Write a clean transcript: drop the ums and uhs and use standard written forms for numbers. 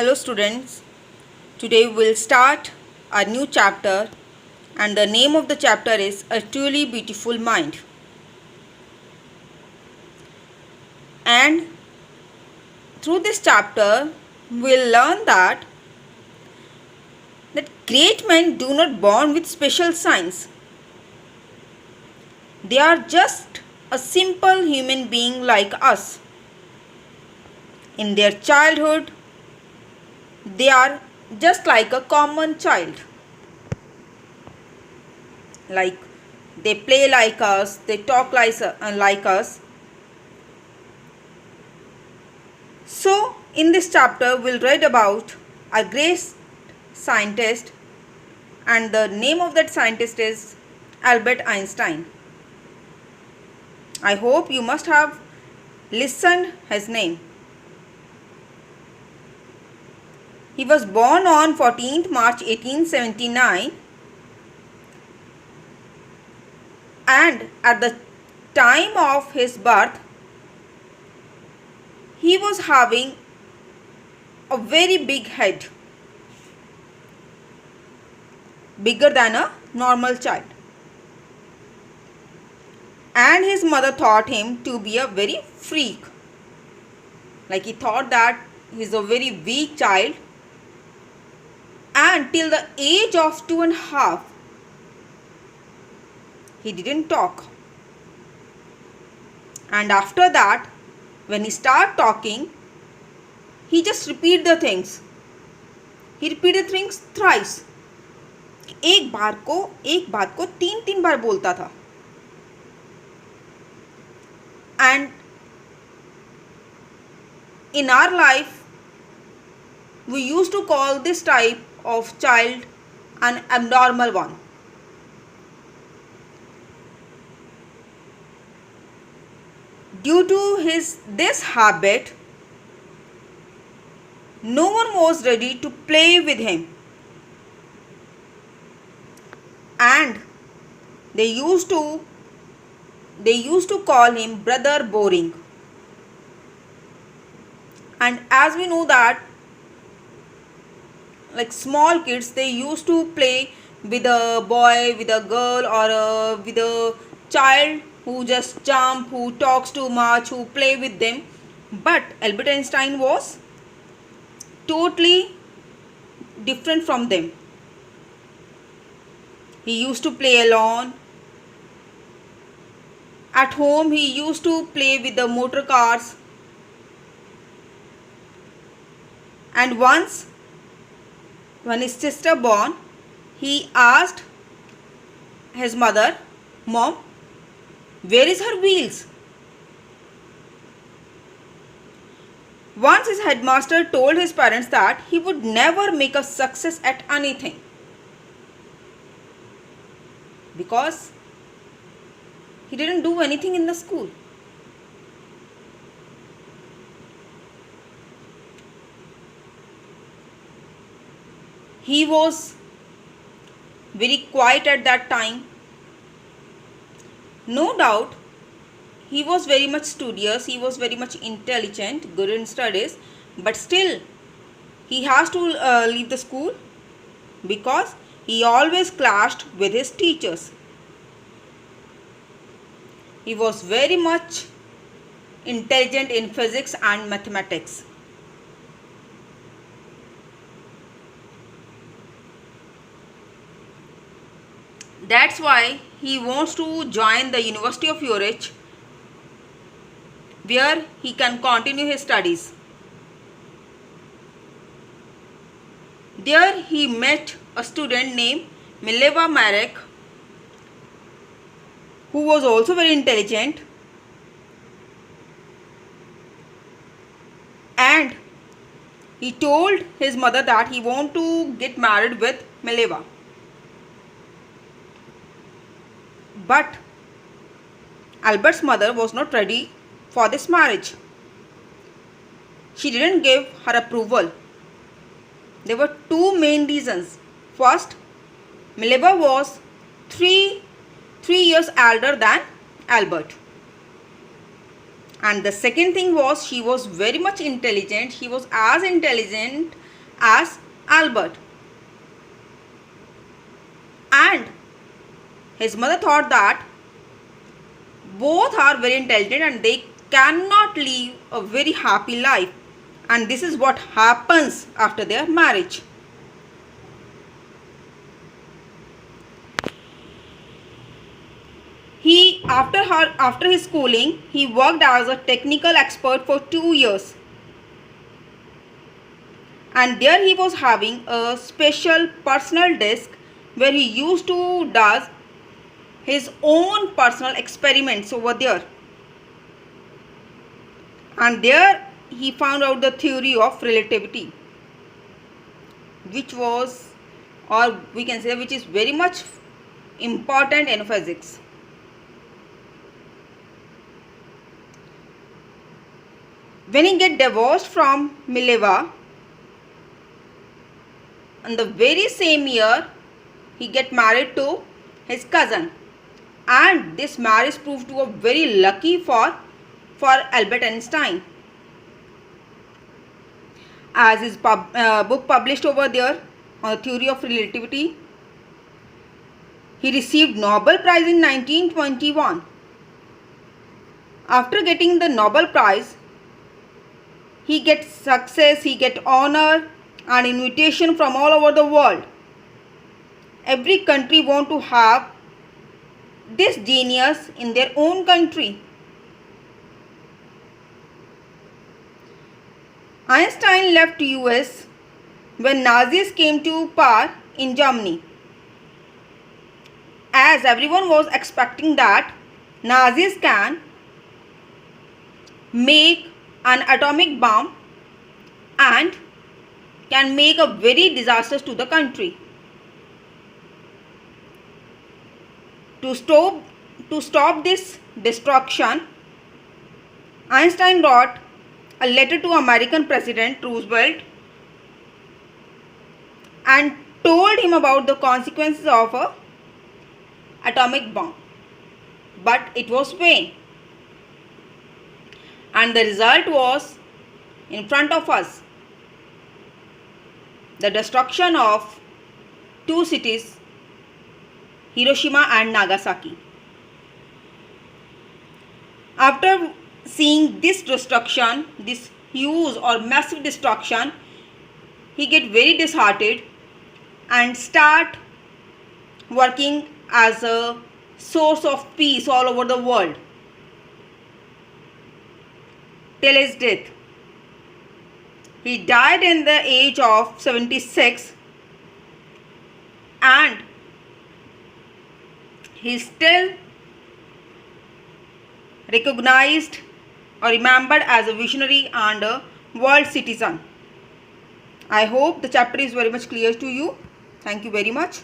Hello students, today we'll start a new chapter and the name of the chapter is A Truly Beautiful Mind. And through this chapter we'll learn that great men do not born with special signs. They are just a simple human being like us. In their childhood, they are just like a common child. Like they play like us, they talk like us. So, in this chapter, we'll read about a great scientist, and the name of that scientist is Albert Einstein. I hope you must have listened his name. He was born on 14th March 1879, and at the time of his birth, he was having a very big head, bigger than a normal child. And his mother thought him to be a very freak. Like he thought that he's a very weak child. And till the age of 2.5, he didn't talk. And after that, when he started talking, he just repeated the things. He repeated things thrice. एक बात को 3 बार बोलता था. And in our life, we used to call this type of child an abnormal one. Due to this habit, no one was ready to play with him, and they used to call him Brother Boring. And as we know that, like small kids, they used to play with a boy, with a girl, or with a child who just jump, who talks too much, who play with them. But Albert Einstein was totally different from them. He used to play alone. At home, he used to play with the motor cars. And once, when his sister born, he asked his mother, "Mom, where is her wheels?" Once his headmaster told his parents that he would never make a success at anything because he didn't do anything in the school. He was very quiet at that time. No doubt, he was very much studious, he was very much intelligent, good in studies, but still, he has to leave the school because he always clashed with his teachers. He was very much intelligent in physics and mathematics. That's why he wants to join the University of Zurich, where he can continue his studies. There he met a student named Mileva Marek, who was also very intelligent, and he told his mother that he want to get married with Mileva. But Albert's mother was not ready for this marriage. She didn't give her approval. There were two main reasons. First, Mileva was three years older than Albert. And the second thing was, she was very much intelligent. She was as intelligent as Albert. And his mother thought that both are very intelligent and they cannot live a very happy life, and this is what happens after their marriage. After his schooling, he worked as a technical expert for 2 years, and there he was having a special personal desk where he used to does his own personal experiments over there, and there he found out the theory of relativity, which was, or we can say, which is very much important in physics. When he get divorced from Mileva, in the very same year he get married to his cousin, and this marriage proved to be very lucky for Albert Einstein, as his book published over there on the theory of relativity. He received Nobel Prize in 1921. After getting the Nobel Prize, he gets success, he get honor and invitation from all over the world. Every country want to have this genius in their own country. Einstein left US when Nazis came to power in Germany, as everyone was expecting that Nazis can make an atomic bomb and can make a very disaster to the country. To stop this destruction, Einstein wrote a letter to American President Roosevelt and told him about the consequences of a atomic bomb, but it was vain, and the result was in front of us: the destruction of two cities, Hiroshima and Nagasaki. After seeing this destruction, this huge or massive destruction, he get very disheartened and start working as a source of peace all over the world till his death. He died in the age of 76, and he is still recognized or remembered as a visionary and a world citizen. I hope the chapter is very much clear to you. Thank you very much.